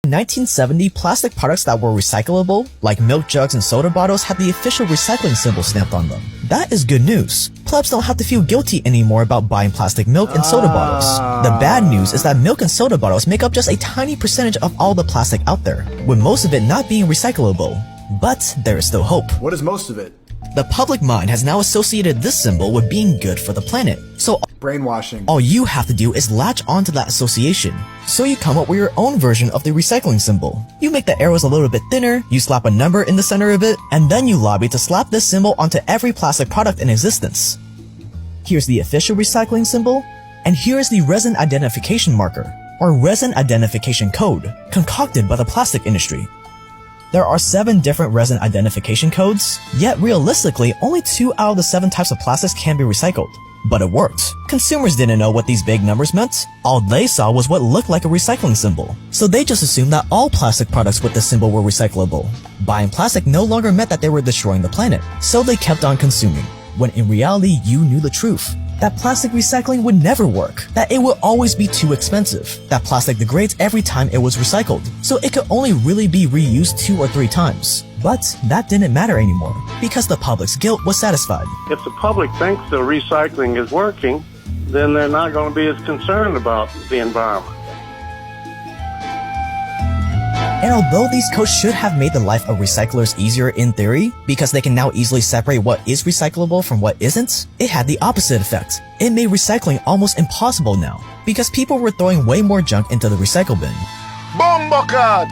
In 1970, plastic products that were recyclable, like milk jugs and soda bottles, had the official recycling symbol stamped on them. That is good news. Plebs don't have to feel guilty anymore about buying plastic milk and soda bottles. The bad news is that milk and soda bottles make up just a tiny percentage of all the plastic out there, with most of it not being recyclable. But there is still hope. What is most of it? The public mind has now associated this symbol with being good for the planet. So brainwashing. All you have to do is latch onto that association. So you come up with your own version of the recycling symbol. You make the arrows a little bit thinner, you slap a number in the center of it, and then you lobby to slap this symbol onto every plastic product in existence. Here's the official recycling symbol, and here is the resin identification marker, or resin identification code, concocted by the plastic industry. There are 7 different resin identification codes, yet realistically, only 2 out of the 7 types of plastics can be recycled. But it worked. Consumers didn't know what these big numbers meant. All they saw was what looked like a recycling symbol. So they just assumed that all plastic products with this symbol were recyclable. Buying plastic no longer meant that they were destroying the planet. So they kept on consuming, when in reality you knew the truth. That plastic recycling would never work, that it would always be too expensive, that plastic degrades every time it was recycled, so it could only really be reused 2 or 3 times. But that didn't matter anymore, because the public's guilt was satisfied. If the public thinks the recycling is working, then they're not going to be as concerned about the environment. And although these codes should have made the life of recyclers easier in theory, because they can now easily separate what is recyclable from what isn't, it had the opposite effect. It made recycling almost impossible now, because people were throwing way more junk into the recycle bin. Bombocad!